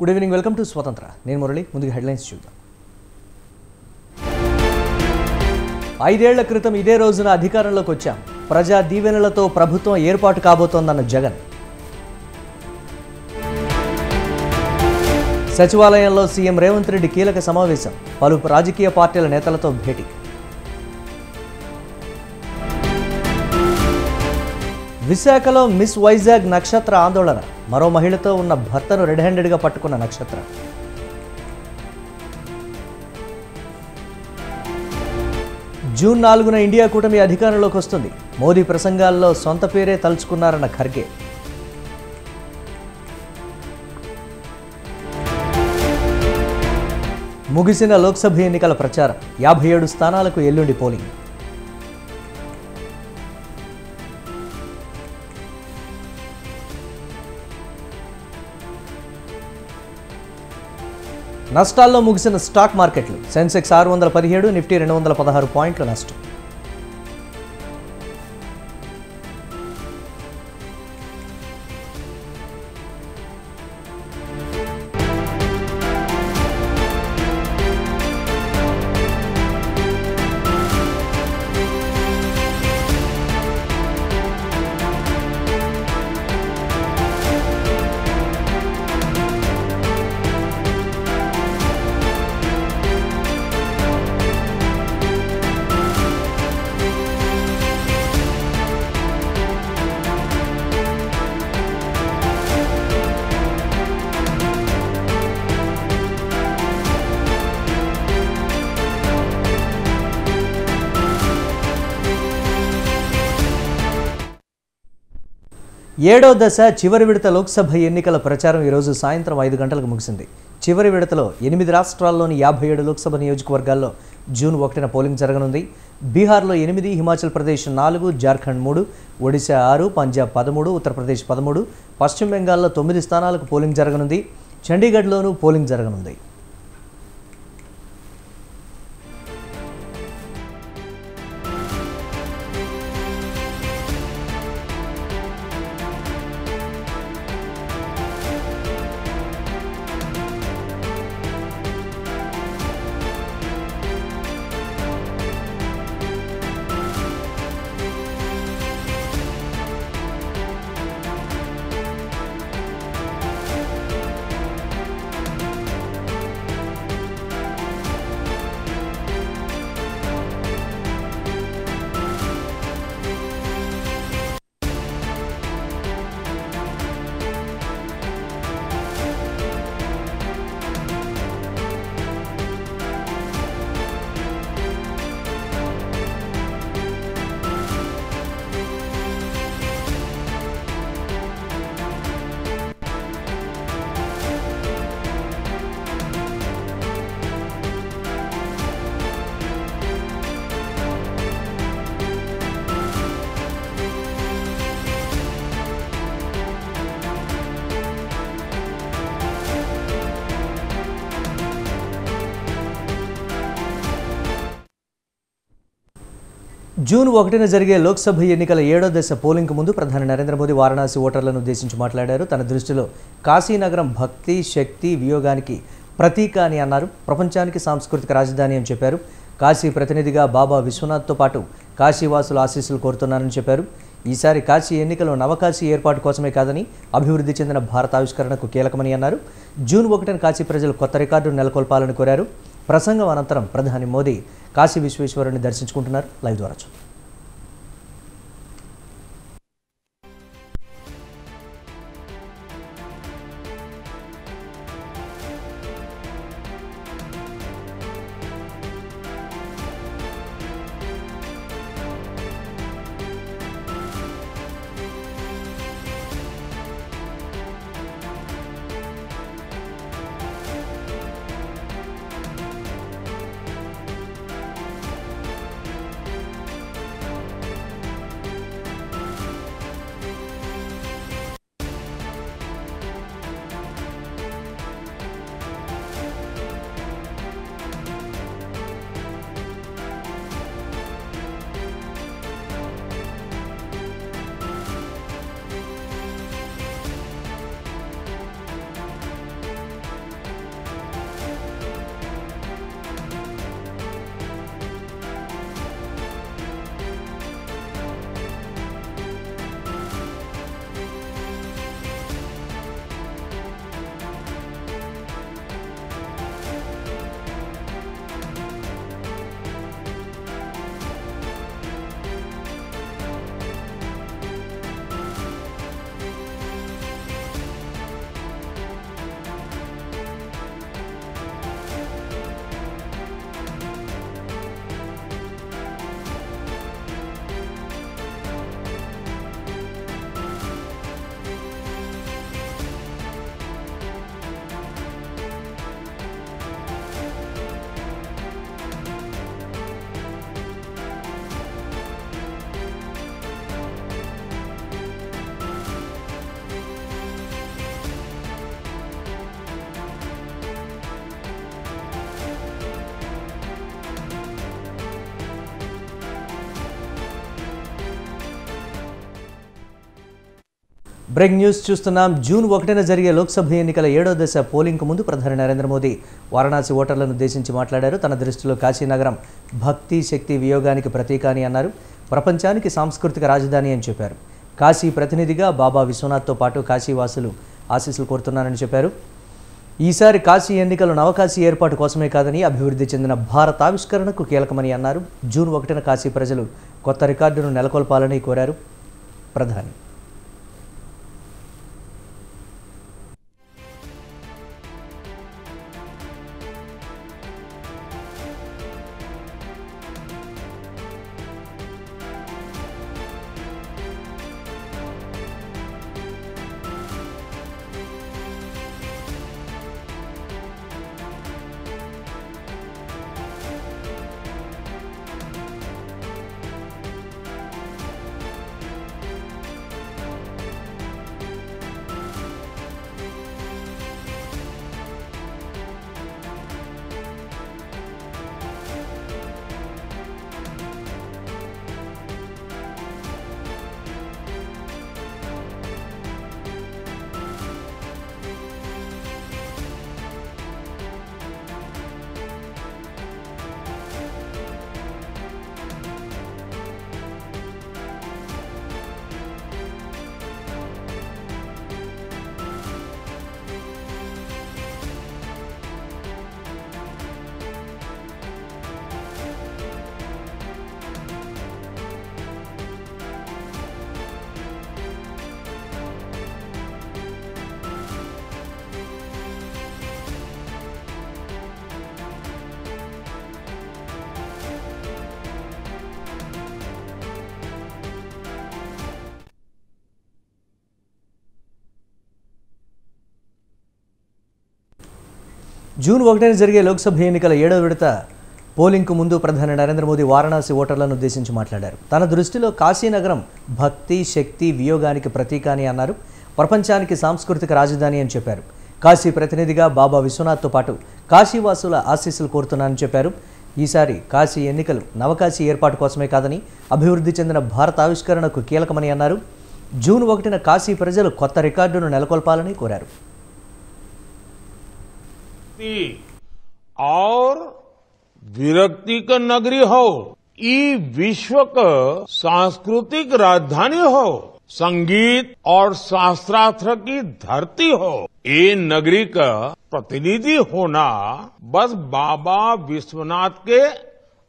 Good evening, welcome to స్వతంత్ర. నేను మురళి. ముందుగా హెడ్లైన్స్ చూద్దాం. 5 ఏళ్ల క్రితం ఇదే రోజున అధికారంలోకి వచ్చాం. ప్రజా దీవెనలతో ప్రభుత్వం ఏర్పాటు కాబోతోందన్న జగన్. సచివాలయంలో సీఎం రేవంత్ రెడ్డి కీలక సమావేశం. పలు రాజకీయ పార్టీల నేతలతో భేటీ. విశాఖలో మిస్ వైజాగ్ నక్షత్ర ఆందోళన. మరో మహిళతో ఉన్న భర్తను రెడ్ హ్యాండెడ్గా పట్టుకున్న నక్షత్ర. జూన్ 4న ఇండియా కూటమి అధికారంలోకి వస్తుంది. మోదీ ప్రసంగాల్లో సొంత పేరే తలుచుకున్నారన్న ఖర్గే. ముగిసిన లోక్సభ ఎన్నికల ప్రచారం. 57 స్థానాలకు ఎల్లుండి పోలింగ్. నష్టాల్లో ముగిసిన స్టాక్ మార్కెట్లు. సెన్సెక్స్ 617, నిఫ్టీ 216 పాయింట్ల నష్టం. ఏడో దశ చివరి విడత లోక్సభ ఎన్నికల ప్రచారం ఈరోజు సాయంత్రం 5 గంటలకు ముగిసింది. చివరి విడతలో 8 రాష్ట్రాల్లోని 57 లోక్సభ నియోజకవర్గాల్లో జూన్ 1న పోలింగ్ జరగనుంది. బీహార్లో 8, హిమాచల్ ప్రదేశ్ 4, జార్ఖండ్ 3, ఒడిశా 6, పంజాబ్ 13, ఉత్తరప్రదేశ్ 13, పశ్చిమ బెంగాల్లో 9 స్థానాలకు పోలింగ్ జరగనుంది. చండీగఢ్లోనూ పోలింగ్ జరగనుంది. జూన్ 1న జరిగే లోక్సభ ఎన్నికల 7వ దశ పోలింగ్కు ముందు ప్రధాని నరేంద్ర మోదీ వారణాసి ఓటర్లను ఉద్దేశించి మాట్లాడారు. తన దృష్టిలో కాశీనగరం భక్తి, శక్తి, వియోగానికి ప్రతీక అని అన్నారు. ప్రపంచానికి సాంస్కృతిక రాజధాని అని చెప్పారు. కాశీ ప్రతినిధిగా బాబా విశ్వనాథ్తో పాటు కాశీవాసుల ఆశీస్సులు కోరుతున్నానని చెప్పారు. ఈసారి కాశీ ఎన్నికలు నవకాశీ ఏర్పాటు కోసమే కాదని అభివృద్ధి చెందిన భారత ఆవిష్కరణకు కీలకమని అన్నారు. జూన్ 1న కాశీ ప్రజలు కొత్త రికార్డును నెలకొల్పాలని కోరారు. ప్రసంగం అనంతరం ప్రధాని మోదీ కాశీ విశ్వేశ్వరుని దర్శించుకుంటున్నారు. లైవ్ ద్వారా చూద్దాం. బ్రేకింగ్ న్యూస్ చూస్తున్నాం. జూన్ 1న జరిగే లోక్సభ ఎన్నికల 7వ దశ పోలింగ్కు ముందు ప్రధాని నరేంద్ర మోదీ వారణాసి ఓటర్లను ఉద్దేశించి మాట్లాడారు. తన దృష్టిలో కాశీనగరం భక్తి శక్తి వియోగానికి ప్రతీక అని అన్నారు. ప్రపంచానికి సాంస్కృతిక రాజధాని అని చెప్పారు. కాశీ ప్రతినిధిగా బాబా విశ్వనాథ్తో పాటు కాశీవాసులు ఆశీస్సులు కోరుతున్నారని చెప్పారు. ఈసారి కాశీ ఎన్నికలు నవకాశీ ఏర్పాటు కోసమే కాదని అభివృద్ధి చెందిన భారత ఆవిష్కరణకు కీలకమని అన్నారు. జూన్ 1న కాశీ ప్రజలు కొత్త రికార్డును నెలకొల్పాలని కోరారు ప్రధాని. జూన్ 1న జరిగే లోక్సభ ఎన్నికల 7వ విడత పోలింగ్కు ముందు ప్రధాని నరేంద్ర మోదీ వారణాసి ఓటర్లను ఉద్దేశించి మాట్లాడారు. తన దృష్టిలో కాశీనగరం భక్తి శక్తి వియోగానికి ప్రతీక అని అన్నారు. ప్రపంచానికి సాంస్కృతిక రాజధాని అని చెప్పారు. కాశీ ప్రతినిధిగా బాబా విశ్వనాథ్తో పాటు కాశీవాసుల ఆశీస్సులు కోరుతున్నానని చెప్పారు. ఈసారి కాశీ ఎన్నికలు నవకాశీ ఏర్పాటు కోసమే కాదని అభివృద్ధి చెందిన భారత ఆవిష్కరణకు కీలకమని అన్నారు. జూన్ 1న కాశీ ప్రజలు కొత్త రికార్డును నెలకొల్పాలని కోరారు. और विरक्ति का नगरी हो, ई विश्व का सांस्कृतिक राजधानी हो, संगीत और शास्त्रार्थ की धरती हो, ये नगरी का प्रतिनिधि होना बस बाबा विश्वनाथ के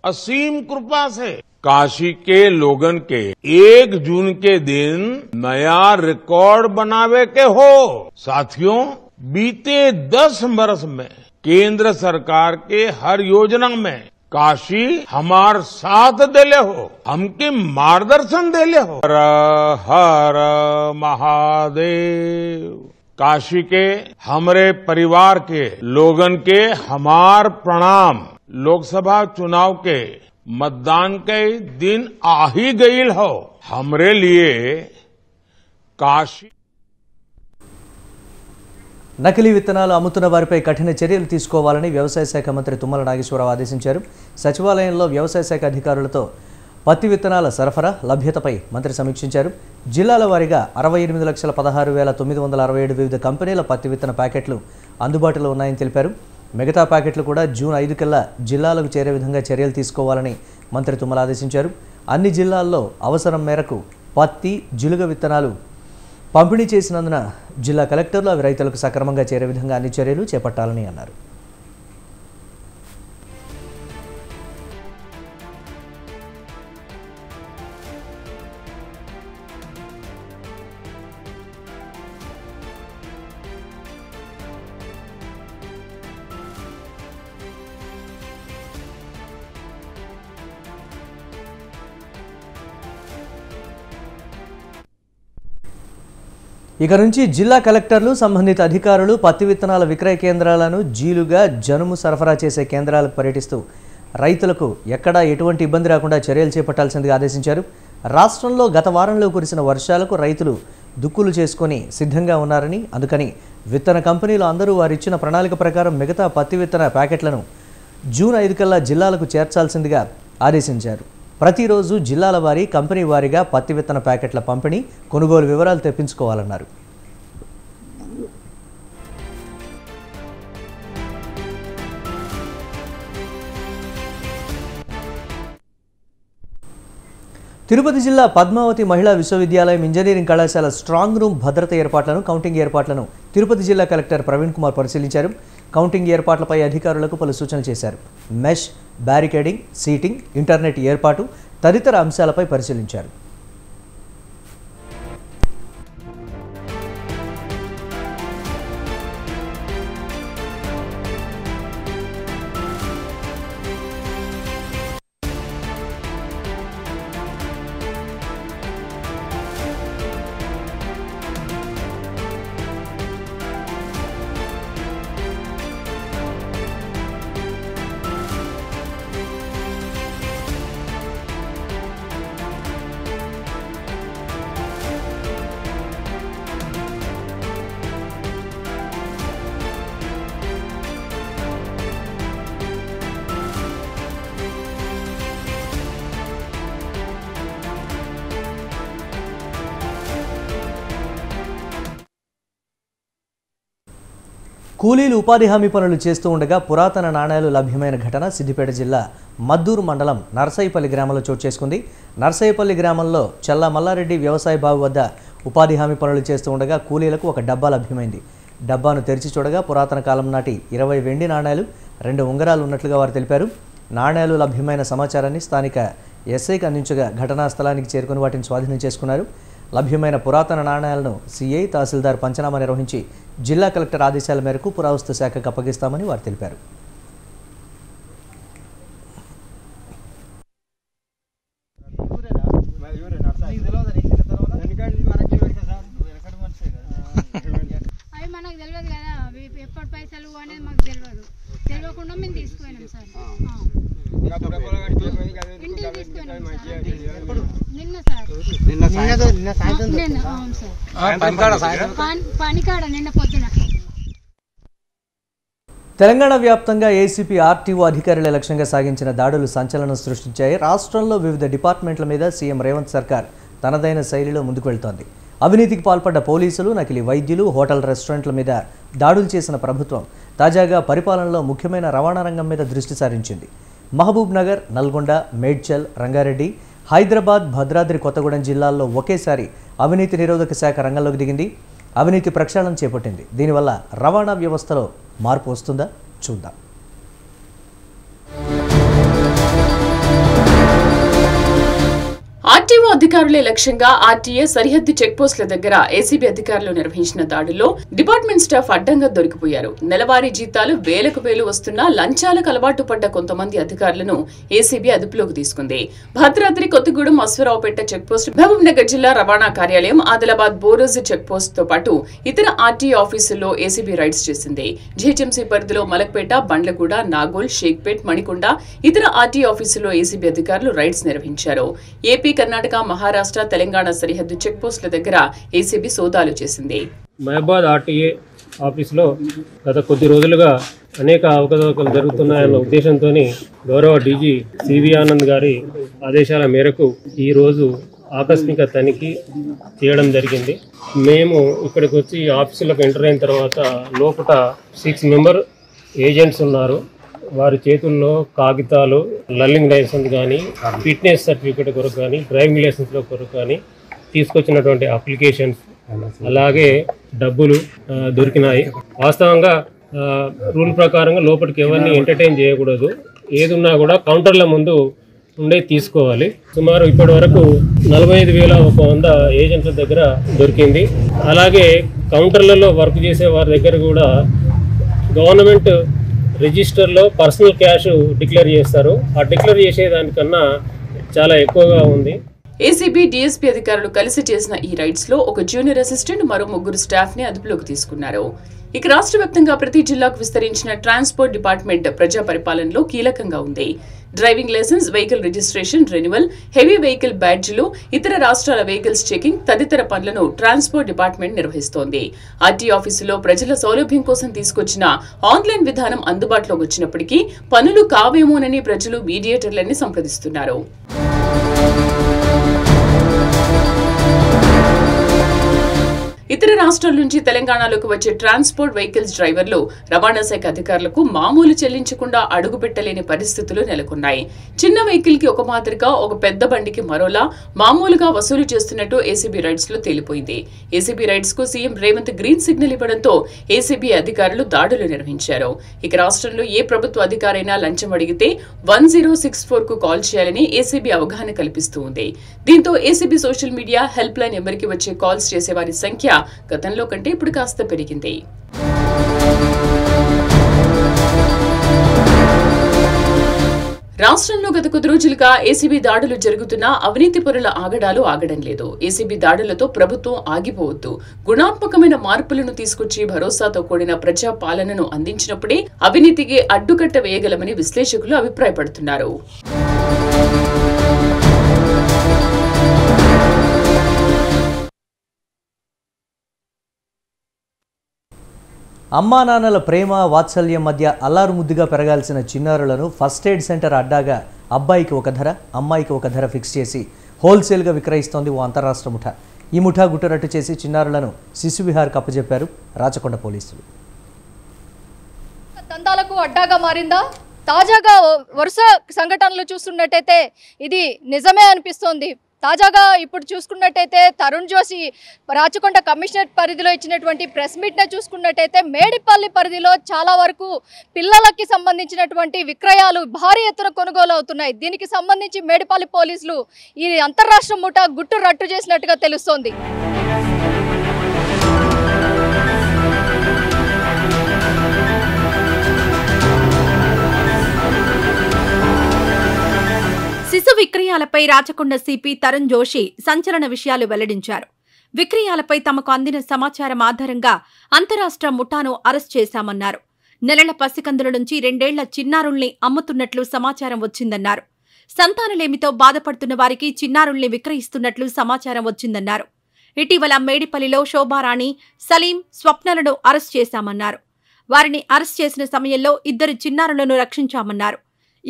असीम कृपा से काशी के लोगन के 1 जून के दिन नया रिकॉर्ड बनावे के हो। साथियों, बीते 10 वर्ष में केंद्र सरकार के हर योजना में काशी हमार साथ देले हो, हमके मार्गदर्शन देले हो। हर हर महादेव। काशी के हमरे परिवार के लोगन के हमार प्रणाम। लोकसभा चुनाव के मतदान के दिन आ ही गईल हो। हमरे लिए काशी నకిలీ విత్తనాలు అమ్ముతున్న వారిపై కఠిన చర్యలు తీసుకోవాలని వ్యవసాయ శాఖ మంత్రి తుమ్మల నాగేశ్వరరావు ఆదేశించారు. సచివాలయంలో వ్యవసాయ శాఖ అధికారులతో పత్తి విత్తనాల సరఫరా లభ్యతపై మంత్రి సమీక్షించారు. జిల్లాల వారీగా 68,16,967 వివిధ కంపెనీల పత్తి విత్తన ప్యాకెట్లు అందుబాటులో ఉన్నాయని తెలిపారు. మిగతా ప్యాకెట్లు కూడా జూన్ 5 కల్లా జిల్లాలకు చేరే విధంగా చర్యలు తీసుకోవాలని మంత్రి తుమ్మల ఆదేశించారు. అన్ని జిల్లాల్లో అవసరం మేరకు పత్తి జిలుగ విత్తనాలు పంపిణీ చేసినందున జిల్లా కలెక్టర్లు అవి రైతులకు సక్రమంగా చేరే విధంగా అన్ని చర్యలు చేపట్టాలని అన్నారు. ఇక నుంచి జిల్లా కలెక్టర్లు సంబంధిత అధికారులు పత్తి విత్తనాల విక్రయ కేంద్రాలను జీలుగా జనుము సరఫరా చేసే కేంద్రాలకు పర్యటిస్తూ రైతులకు ఎక్కడా ఎటువంటి ఇబ్బంది రాకుండా చర్యలు చేపట్టాల్సిందిగా ఆదేశించారు. రాష్ట్రంలో గత వారంలో కురిసిన వర్షాలకు రైతులు దుక్కులు చేసుకొని సిద్ధంగా ఉన్నారని, అందుకని విత్తన కంపెనీలు అందరూ వారిచ్చిన ప్రణాళిక ప్రకారం మిగతా పత్తి విత్తన ప్యాకెట్లను జూన్ 5 కల్లా జిల్లాలకు చేర్చాల్సిందిగా ఆదేశించారు. ప్రతిరోజు జిల్లాల వారీ కంపెనీ వారీగా పత్తి విత్తన ప్యాకెట్ల పంపిణీ కొనుగోలు వివరాలు తెప్పించుకోవాలన్నారు. తిరుపతి జిల్లా పద్మావతి మహిళా విశ్వవిద్యాలయం ఇంజనీరింగ్ కళాశాల స్ట్రాంగ్ రూమ్ భద్రత ఏర్పాట్లను కౌంటింగ్ ఏర్పాట్లను తిరుపతి జిల్లా కలెక్టర్ ప్రవీణ్ కుమార్ పరిశీలించారు. కౌంటింగ్ ఏర్పాట్లపై అధికారులకు పలు సూచనలు చేశారు. మెష్, బ్యారికేడింగ్, సీటింగ్, ఇంటర్నెట్ ఏర్పాటు తదితర అంశాలపై పరిశీలించారు. కూలీలు ఉపాధి హామీ పనులు చేస్తూ ఉండగా పురాతన నాణేలు లభ్యమైన ఘటన సిద్దిపేట జిల్లా మద్దూరు మండలం నర్సయ్యపల్లి గ్రామంలో చోటు చేసుకుంది. నర్సయ్యపల్లి గ్రామంలో చల్లా మల్లారెడ్డి వ్యవసాయ బావి వద్ద ఉపాధి హామీ పనులు చేస్తూ ఉండగా కూలీలకు ఒక డబ్బా లభ్యమైంది. డబ్బాను తెరిచి చూడగా పురాతన కాలం నాటి 20 వెండి నాణేలు, 2 ఉంగరాలు ఉన్నట్లుగా వారు తెలిపారు. నాణేలు లభ్యమైన సమాచారాన్ని స్థానిక ఎస్ఐకి అందించగా ఘటనా స్థలానికి చేరుకుని వాటిని స్వాధీనం చేసుకున్నారు. లభ్యమైన పురాతన నాణేలను సిఐ, తహసీల్దార్ పంచనామా నిర్వహించి జిల్లా కలెక్టర్ ఆదేశాల మేరకు పురావస్తు శాఖకు అప్పగిస్తామని వారు తెలిపారు. తెలియకుండా మేము తీసుకుపోయినాం సార్. నిన్న పొద్దున తెలంగాణ వ్యాప్తంగా ఏసీపీ ఆర్టీఓ అధికారుల లక్ష్యంగా సాగించిన దాడులు సంచలనం సృష్టించాయి. రాష్ట్రంలో వివిధ డిపార్ట్మెంట్ల మీద సీఎం రేవంత్ సర్కార్ తనదైన శైలిలో ముందుకు వెళ్తోంది. అవినీతికి పాల్పడ్డ పోలీసులు, నకిలీ వైద్యులు, హోటల్, రెస్టారెంట్ల మీద దాడులు చేసిన ప్రభుత్వం తాజాగా పరిపాలనలో ముఖ్యమైన రవాణా రంగం మీద దృష్టి సారించింది. మహబూబ్ నగర్, నల్గొండ, మేడ్చల్, రంగారెడ్డి, హైదరాబాద్, భద్రాద్రి కొత్తగూడెం జిల్లాల్లో ఒకేసారి అవినీతి నిరోధక శాఖ రంగంలోకి దిగింది. అవినీతి ప్రక్షాళన చేపట్టింది. దీనివల్ల రవాణా వ్యవస్థలో మార్పు వస్తుందా? చూద్దాం. ఆర్టీఓ అధికారులే లక్ష్యంగా ఆర్టీఏ సరిహద్దు చెక్పోస్టుల దగ్గర ఏసీబీ అధికారులు నిర్వహించిన దాడుల్లో డిపార్ట్మెంట్ స్టాఫ్ అడ్డంగా దొరికిపోయారు. నెలవారీ జీతాలు వేలకు వేలు వస్తున్నా లంచాలకు అలవాటు పడ్డ కొంతమంది అధికారులను ఏసీబీ అదుపులోకి తీసుకుంది. భద్రాద్రి కొత్తగూడెం అశ్వరావుపేట చెక్పోస్ట్, మహబూబ్ నగర్ జిల్లా రవాణా కార్యాలయం, ఆదిలాబాద్ బోరోజు చెక్పోస్ట్ తో పాటు ఇతర ఆర్టీఏ ఆఫీసుల్లో ఏసీబీ రైడ్స్ చేసింది. జీహెచ్ఎంసీ పరిధిలో మలక్పేట, బండ్లగూడ, నాగోల్, షేక్పేట్, మణికొండ, ఇతర ఆర్టీఏ ఆఫీసుల్లో ఏసీబీ అధికారులు రైడ్స్ నిర్వహించారు. ఏపీ, కర్ణాటక, మహారాష్ట్ర, తెలంగాణ సరిహద్దు చెక్ పోస్టుల దగ్గర ఏసీబీ సోదాలు చేసింది. మహబాద్ ఆర్టీఏ ఆఫీసులో గత కొద్ది రోజులుగా అనేక అవకతవకలు జరుగుతున్నాయన్న ఉద్దేశంతో గౌరవ డీజీ సివి ఆనంద్ గారి ఆదేశాల మేరకు ఈరోజు ఆకస్మిక తనిఖీ చేయడం జరిగింది. మేము ఇక్కడికి వచ్చి ఆఫీసులకు ఎంటర్ అయిన తర్వాత లోపల 6 మెంబర్ ఏజెంట్స్ ఉన్నారు. వారి చేతుల్లో కాగితాలు, లర్నింగ్ లైసెన్స్ కానీ, ఫిట్నెస్ సర్టిఫికేట్ కొరకు కానీ, డ్రైవింగ్ లైసెన్స్ల కొరకు కానీ తీసుకొచ్చినటువంటి అప్లికేషన్స్, అలాగే డబ్బులు దొరికినాయి. వాస్తవంగా రూల్ ప్రకారంగా లోపలికి ఎవరిని ఎంటర్టైన్ చేయకూడదు. ఏది ఉన్నా కూడా కౌంటర్ల ముందు ఉండే తీసుకోవాలి. సుమారు ఇప్పటి వరకు 45,100 ఏజెంట్ల దగ్గర దొరికింది. అలాగే కౌంటర్లలో వర్క్ చేసే వారి దగ్గర కూడా గవర్నమెంట్ రిజిస్టర్లో పర్సనల్ క్యాష్ డిక్లేర్ చేస్తారు. ఆ డిక్లేర్ చేసేదానికన్నా చాలా ఎక్కువగా ఉంది. ఏసీబీ, డీఎస్పీ అధికారులు కలిసి చేసిన ఈ రైడ్స్ లో ఒక జూనియర్ అసిస్టెంట్, మరో 3 స్టాఫ్ ని అదుపులోకి తీసుకున్నారు. ఇక రాష్ట్ర వ్యాప్తంగా ప్రతి జిల్లాకు విస్తరించిన ట్రాన్స్పోర్ట్ డిపార్ట్మెంట్ ప్రజా పరిపాలనలో కీలకంగా ఉంది. Driving licence, vehicle registration, renewal, heavy vehicle బ్యాడ్జీలు, ఇతర రాష్ట్రాల వెహికల్స్ చెకింగ్ తదితర పనులను ట్రాన్స్పోర్ట్ డిపార్ట్మెంట్ నిర్వహిస్తోంది. ఆర్టీ ఆఫీసులో ప్రజల సౌలభ్యం కోసం తీసుకొచ్చిన ఆన్లైన్ విధానం అందుబాటులోకి వచ్చినప్పటికీ పనులు కావేమోనని ప్రజలు మీడియేటర్లని సంప్రదిస్తున్నారు. ఇతర రాష్ట్రాల నుంచి తెలంగాణలోకి వచ్చే ట్రాన్స్పోర్ట్ వెహికల్స్ డ్రైవర్లు రవాణా శాఖ అధికారులకు మామూలు చెల్లించకుండా అడుగుపెట్టలేని పరిస్థితులు నెలకొన్నాయి. చిన్న వెహికల్ కి ఒక మాదిరిగా, ఒక పెద్ద బండికి మరోలా మామూలుగా వసూలు చేస్తున్నట్టు ఏసీబీ రైడ్స్ లో తేలిపోయింది. ఏసీబీ రైడ్స్ కు సీఎం రేవంత్ గ్రీన్ సిగ్నల్ ఇవ్వడంతో ఏసీబీ అధికారులు దాడులు నిర్వహించారు. ఇక రాష్ట్రంలో ఏ ప్రభుత్వ అధికారైనా లంచం అడిగితే 1064 కు కాల్ చేయాలని ఏసీబీ అవగాహన కల్పిస్తూ ఉంది. దీంతో ACB social media help line నెంబర్కి వచ్చే కాల్స్ చేసేవారి సంఖ్య గతంలో కంటే ఇప్పుడు కాస్త పెరిగింది. రాష్ట్రంలో గత కొద్ది రోజులుగా ఏసీబీ దాడులు జరుగుతున్నా అవినీతి పరుల ఆగడాలు ఆగడం లేదు. ఏసీబీ దాడులతో ప్రభుత్వం ఆగిపోవద్దు, గుణాత్మకమైన మార్పులను తీసుకొచ్చి భరోసాతో కూడిన ప్రజా పాలనను అందించినప్పుడే అవినీతికి అడ్డుకట్ట వేయగలమని విశ్లేషకులు అభిప్రాయపడుతున్నారు. అమ్మా నాన్నల ప్రేమ వాత్సల్యం మధ్య అల్లారుముద్దుగా పెరగాల్సిన చిన్నారులను ఫస్ట్ ఎయిడ్ సెంటర్ అడ్డాగా అబ్బాయికి ఒక ధర, అమ్మాయికి ఒక ధర ఫిక్స్ చేసి హోల్సేల్గా విక్రయిస్తోంది ఓ అంతరాష్ట్ర ముఠా. ఈ ముఠా గుట్టురట్టు చేసి చిన్నారులను శిశు విహార్కు అప్పజెప్పారు రాచకొండ పోలీసులు. దందాలకు అడ్డాగా మారిందా? తాజాగా వరుస సంఘటనలు చూస్తున్నట్టయితే ఇది నిజమే అనిపిస్తోంది. తాజాగా ఇప్పుడు చూసుకున్నట్టయితే తరుణ్ జోషి రాచకొండ కమిషనరేట్ పరిధిలో ఇచ్చినటువంటి ప్రెస్ మీట్ని చూసుకున్నట్టయితే మేడిపల్లి పరిధిలో చాలా వరకు పిల్లలకి సంబంధించినటువంటి విక్రయాలు భారీ ఎత్తున కొనుగోలు అవుతున్నాయి. దీనికి సంబంధించి మేడిపల్లి పోలీసులు ఈ అంతర్రాష్ట్ర ముఠా గుట్టు రట్టు చేసినట్టుగా తెలుస్తోంది. శిశు విక్రయాలపై రాచకొండ సిపి తరుణ్ జోషి సంచలన విషయాలు వెల్లడించారు. విక్రయాలపై తమకు అందిన సమాచారం ఆధారంగా అంతరాష్ట్ర ముఠాను అరెస్ట్ చేశామన్నారు. నెలల పసికందుల నుంచి 2 ఏళ్ల చిన్నారుల్ని అమ్ముతున్నట్లు సమాచారం వచ్చిందన్నారు. సంతానలేమితో బాధపడుతున్న వారికి చిన్నారుల్ని విక్రయిస్తున్నట్లు సమాచారం వచ్చిందన్నారు. ఇటీవల మేడిపల్లిలో శోభారాణి, సలీం, స్వప్నలను అరెస్ట్ చేశామన్నారు. వారిని అరెస్ట్ చేసిన సమయంలో 2 చిన్నారులను రక్షించామన్నారు.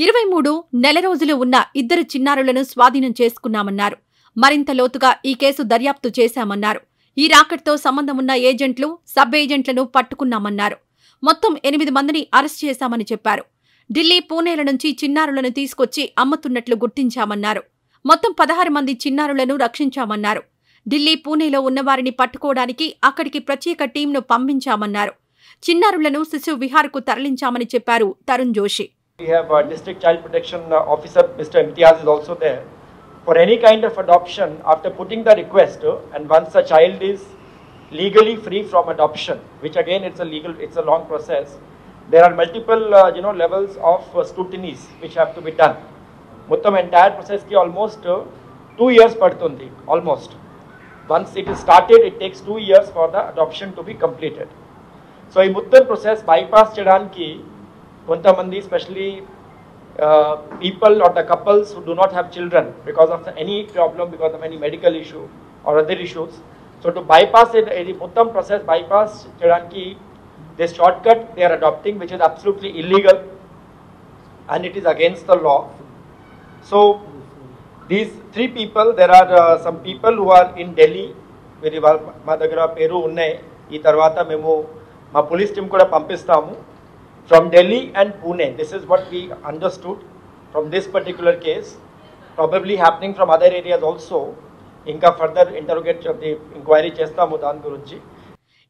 23 నెల రోజులు ఉన్న 2 చిన్నారులను స్వాధీనం చేసుకున్నామన్నారు. మరింత లోతుగా ఈ కేసు దర్యాప్తు చేశామన్నారు. ఈ రాకెట్తో సంబంధం ఉన్న ఏజెంట్లు, సబ్ ఏజెంట్లను పట్టుకున్నామన్నారు. మొత్తం 8 మందిని అరెస్ట్ చేశామని చెప్పారు. ఢిల్లీ, పూణేల నుంచి చిన్నారులను తీసుకొచ్చి అమ్ముతున్నట్లు గుర్తించామన్నారు. మొత్తం 16 మంది చిన్నారులను రక్షించామన్నారు. ఢిల్లీ, పూణేలో ఉన్నవారిని పట్టుకోవడానికి అక్కడికి ప్రత్యేక టీంను పంపించామన్నారు. చిన్నారులను శిశు విహార్కు తరలించామని చెప్పారు Tarun Joshi. We have District Child Protection Officer Mr. Imtiaz is also there. For any kind of adoption, after putting the request, and once a child is legally free from adoption, which again it's a long process, there are multiple levels of scrutinies which have to be done. Muttam entire process ki almost 2 years padtundi, almost. Once it is started, it takes 2 years for the adoption to be completed. So in muttam process bypass chedanki kontamandi, especially people or the couples who do not have children because of any problem, because of any medical issue or other issues. So to bypass it, muttam process bypass chedanki, this shortcut they are adopting, which is absolutely illegal and it is against the law. So these 3 people, there are some people who are in Delhi, very ma daggara peru unnai. Ee tarvata memo ma police team kuda pampistamu. From Delhi and Pune, this is what we understood from this particular case, probably happening from other areas also. Inka further interrogate the inquiry chestamu dan gurinchi.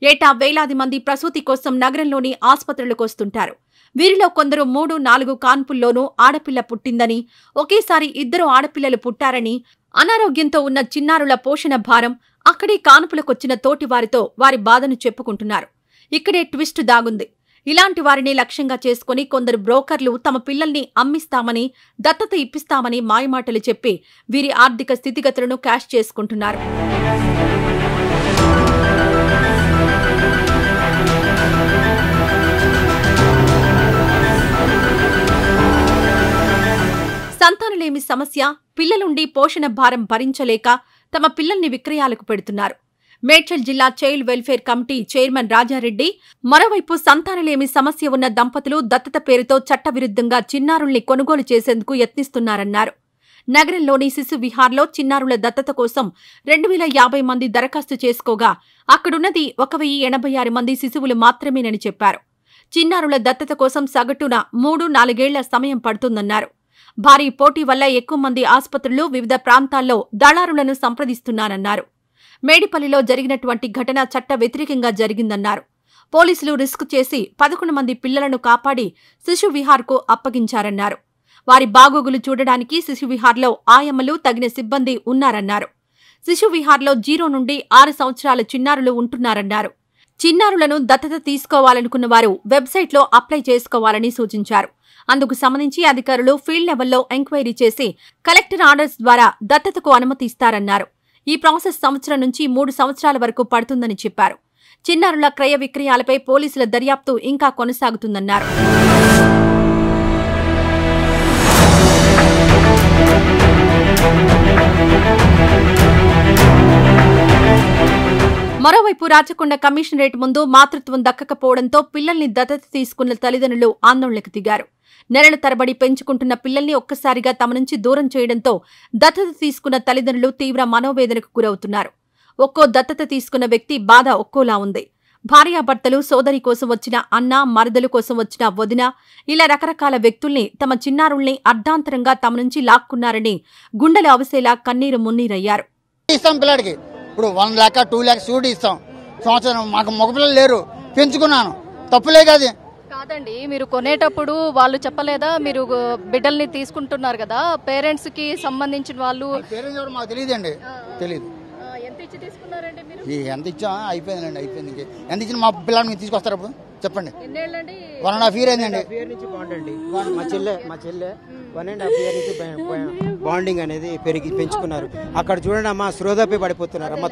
ఏటా వేలాది మంది ప్రసూతి కోసం నగరంలోని ఆస్పత్రులకు వస్తుంటారు. వీరిలో కొందరు 3-4 కాన్పుల్లోనూ ఆడపిల్ల పుట్టిందని, ఒకేసారి 2 ఆడపిల్లలు పుట్టారని, అనారోగ్యంతో ఉన్న చిన్నారుల పోషణ భారం అక్కడే కాన్పులకొచ్చిన తోటివారితో వారి బాధను చెప్పుకుంటున్నారు. ఇక్కడే ట్విస్ట్ దాగుంది. ఇలాంటి వారిని లక్ష్యంగా చేసుకుని కొందరు బ్రోకర్లు తమ పిల్లల్ని అమ్మిస్తామని, దత్తత ఇప్పిస్తామని మాయమాటలు చెప్పి వీరి ఆర్థిక స్థితిగతులను క్యాష్ చేసుకుంటున్నారు. సంతానలేమి సమస్య, పిల్లలుండి పోషణ భారం భరించలేక తమ పిల్లల్ని విక్రయాలకు పెడుతున్నారు. మేడ్చల్ జిల్లా child welfare committee chairman Rajareddy మరోవైపు సంతానలేమి సమస్య ఉన్న దంపతులు దత్తత పేరుతో చట్టవిరుద్ధంగా చిన్నారుల్ని కొనుగోలు చేసేందుకు యత్నిస్తున్నారన్నారు. నగరంలోని శిశు విహార్లో చిన్నారుల దత్తత కోసం 2050 మంది దరఖాస్తు చేసుకోగా అక్కడున్నది 1086 మంది శిశువులు మాత్రమేనని చెప్పారు. చిన్నారుల దత్తత కోసం సగటున 3-4 ఏళ్ల సమయం పడుతుందన్నారు. భారీ పోటీ వల్ల ఎక్కువ మంది ఆసుపత్రులు వివిధ ప్రాంతాల్లో దళారులను సంప్రదిస్తున్నారన్నారు. మేడిపల్లిలో జరిగినటువంటి ఘటన చట్ట వ్యతిరేకంగా జరిగిందన్నారు. పోలీసులు రిస్క్ చేసి 11 మంది పిల్లలను కాపాడి శిశు విహార్కు అప్పగించారన్నారు. వారి బాగోగులు చూడడానికి శిశు విహార్లో ఆయమ్మలు తగిన సిబ్బంది ఉన్నారన్నారు. శిశు విహార్లో 0 నుండి 6 సంవత్సరాల చిన్నారులు ఉంటున్నారన్నారు. చిన్నారులను దత్తత తీసుకోవాలనుకున్న వారు వెబ్సైట్లో అప్లై చేసుకోవాలని సూచించారు. అందుకు సంబంధించి అధికారులు ఫీల్డ్ లెవెల్లో ఎంక్వైరీ చేసి కలెక్టర్ ఆర్డర్స్ ద్వారా దత్తతకు అనుమతి ఇస్తారన్నారు. ఈ ప్రాసెస్ సంవత్సరం నుంచి 3 సంవత్సరాల వరకు పడుతుందని చెప్పారు. చిన్నారుల క్రయ విక్రయాలపై పోలీసుల దర్యాప్తు ఇంకా కొనసాగుతుందన్నారు. మరోవైపు రాచకొండ కమిషనరేట్ ముందు మాతృత్వం దక్కకపోవడంతో పిల్లల్ని దత్తత తీసుకున్న తల్లిదండ్రులు ఆందోళనకు దిగారు. నెలల తరబడి పెంచుకుంటున్న పిల్లల్ని ఒక్కసారిగా తమ నుంచి దూరం చేయడంతో దత్తత తీసుకున్న తల్లిదండ్రులు తీవ్ర మనోవేదనకు గురవుతున్నారు. ఒక్కో దత్తత తీసుకున్న వ్యక్తి బాధ ఒక్కోలా ఉంది. భార్యాభర్తలు, సోదరి కోసం వచ్చిన అన్న, మరదలు కోసం వచ్చిన వదిన, ఇలా రకరకాల వ్యక్తుల్ని తమ చిన్నారుల్ని అర్ధాంతరంగా తమ నుంచి లాక్కున్నారని గుండెలు అవసేలా కన్నీరు మున్నీరయ్యారు. ఇప్పుడు 1 lakh 2 lakhs సూట్ ఇస్తాం. సంవత్సరం మాకు మగపిల్లలు లేరు, పెంచుకున్నాను, తప్పులే కాదు. కాదండి, మీరు కొనేటప్పుడు వాళ్ళు చెప్పలేదా మీరు బిడ్డల్ని తీసుకుంటున్నారు కదా, పేరెంట్స్ కి సంబంధించిన వాళ్ళు? పేరెంట్స్ ఎవరు మాకు తెలియదండి, తెలియదు. ఎంత ఇచ్చి తీసుకున్నారండి మీరు? ఎంత ఇచ్చా అయిపోయిందండి, అయిపోయింది. ఎంత ఇచ్చిన మా పిల్లల్ని మీరు తీసుకొస్తారు అప్పుడు చెప్పండి. 1.5 year అయిందండి. మా చెల్లె 1.5 year నుంచి బాండింగ్ అనేది పెంచుకున్నారు. అక్కడ చూడండి అమ్మా, శ్రోధపై పడిపోతున్నారు. అమ్మ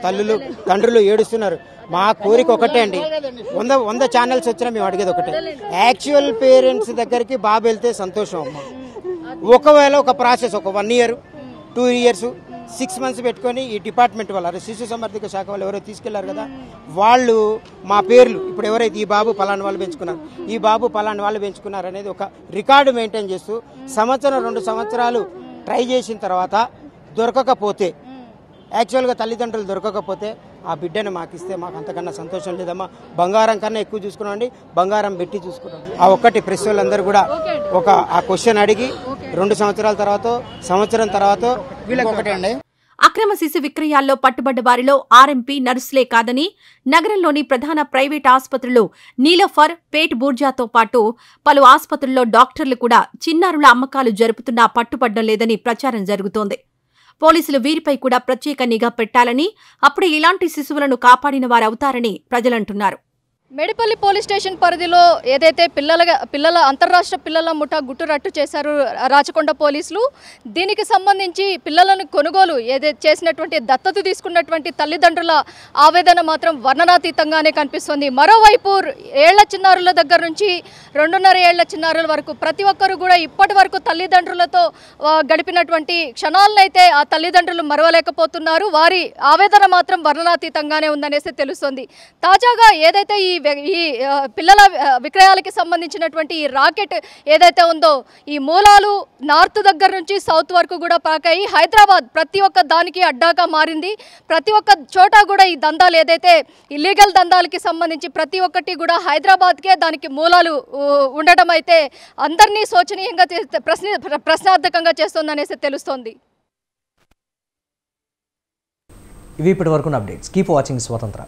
తండ్రులు ఏడుస్తున్నారు. మా కోరిక ఒకటే అండి, 100 ఛానల్స్ వచ్చినా మేము అడిగేది ఒకటే, యాక్చువల్ పేరెంట్స్ దగ్గరికి బాబు వెళ్తే సంతోషం అమ్మ. ఒకవేళ ఒక ప్రాసెస్ ఒక 1 year 2 years 6 months పెట్టుకొని ఈ డిపార్ట్మెంట్ వాళ్ళు శిశు సంవర్ధక శాఖ వాళ్ళు ఎవరో తీసుకెళ్లారు కదా, వాళ్ళు మా పేర్లు ఇప్పుడు ఎవరైతే ఈ బాబు పలానా వాళ్ళు పెంచుకున్నారు, ఈ బాబు పలానా వాళ్ళు పెంచుకున్నారు అనేది ఒక రికార్డు మెయింటైన్ చేస్తూ 1-2 సంవత్సరాలు ట్రై చేసిన తర్వాత దొరకకపోతే, యాక్చువల్గా తల్లిదండ్రులు దొరకకపోతే ఆ బిడ్డను మాకిస్తే మాకు అంతకన్నా సంతోషం లేదమ్మా. బంగారం కన్నా ఎక్కువ చూసుకున్నామండి, బంగారం పెట్టి చూసుకున్నాం. ఆ ఒక్కటి ప్రెస్ వాళ్ళందరూ కూడా ఆ క్వశ్చన్ అడిగి 2 సంవత్సరాల తర్వాత, సంవత్సరం తర్వాత వీళ్ళకి ఒకటే అండి. అక్రమ శిశు విక్రయాల్లో పట్టుబడ్డ వారిలో ఆర్ఎంపీ నర్సులే కాదని నగరంలోని ప్రధాన ప్రైవేట్ ఆసుపత్రులు నీలోఫర్, పేట్ బూర్జాతో పాటు పలు ఆసుపత్రుల్లో డాక్టర్లు కూడా చిన్నారుల అమ్మకాలు జరుపుతున్నా పట్టుబడ్డం లేదని ప్రచారం జరుగుతోంది. పోలీసులు వీరిపై కూడా ప్రత్యేక నిఘా పెట్టాలని, అప్పుడే ఇలాంటి శిశువులను కాపాడిన వారవుతారని ప్రజలంటున్నారు. మేడిపల్లి పోలీస్ స్టేషన్ పరిధిలో ఏదైతే పిల్లల అంతర్రాష్ట్ర పిల్లల ముఠా గుట్టురట్టు చేశారు రాచకొండ పోలీసులు, దీనికి సంబంధించి పిల్లలను కొనుగోలు ఏదైతే చేసినటువంటి దత్తత తీసుకున్నటువంటి తల్లిదండ్రుల ఆవేదన మాత్రం వర్ణనాతీతంగానే కనిపిస్తుంది. మరోవైపు ఏళ్ల చిన్నారుల దగ్గర నుంచి 2.5 ఏళ్ల చిన్నారుల వరకు ప్రతి ఒక్కరు కూడా ఇప్పటి వరకు తల్లిదండ్రులతో గడిపినటువంటి క్షణాలనైతే ఆ తల్లిదండ్రులు మరవలేకపోతున్నారు. వారి ఆవేదన మాత్రం వర్ణనాతీతంగానే ఉందనేసి తెలుస్తుంది. తాజాగా ఏదైతే ఈ పిల్లల విక్రయాలకి సంబంధించినటువంటి ఈ రాకెట్ ఏదైతే ఉందో, ఈ మూలాలు నార్త్ దగ్గర నుంచి సౌత్ వరకు కూడా పాకాయి. హైదరాబాద్ ప్రతి ఒక్క దానికి అడ్డాగా మారింది. ప్రతి ఒక్క చోట కూడా ఈ దందాలు ఏదైతే ఇల్లీగల్ దందాలకి సంబంధించి ప్రతి ఒక్కటి కూడా హైదరాబాద్కే దానికి మూలాలు ఉండటం అయితే అందరినీ శోచనీయంగా ప్రశ్నార్థకంగా చేస్తోందనేసి తెలుస్తోంది. ఇవి ఇప్పటి వరకు అప్డేట్స్. కీప్ వాచింగ్ స్వతంత్ర.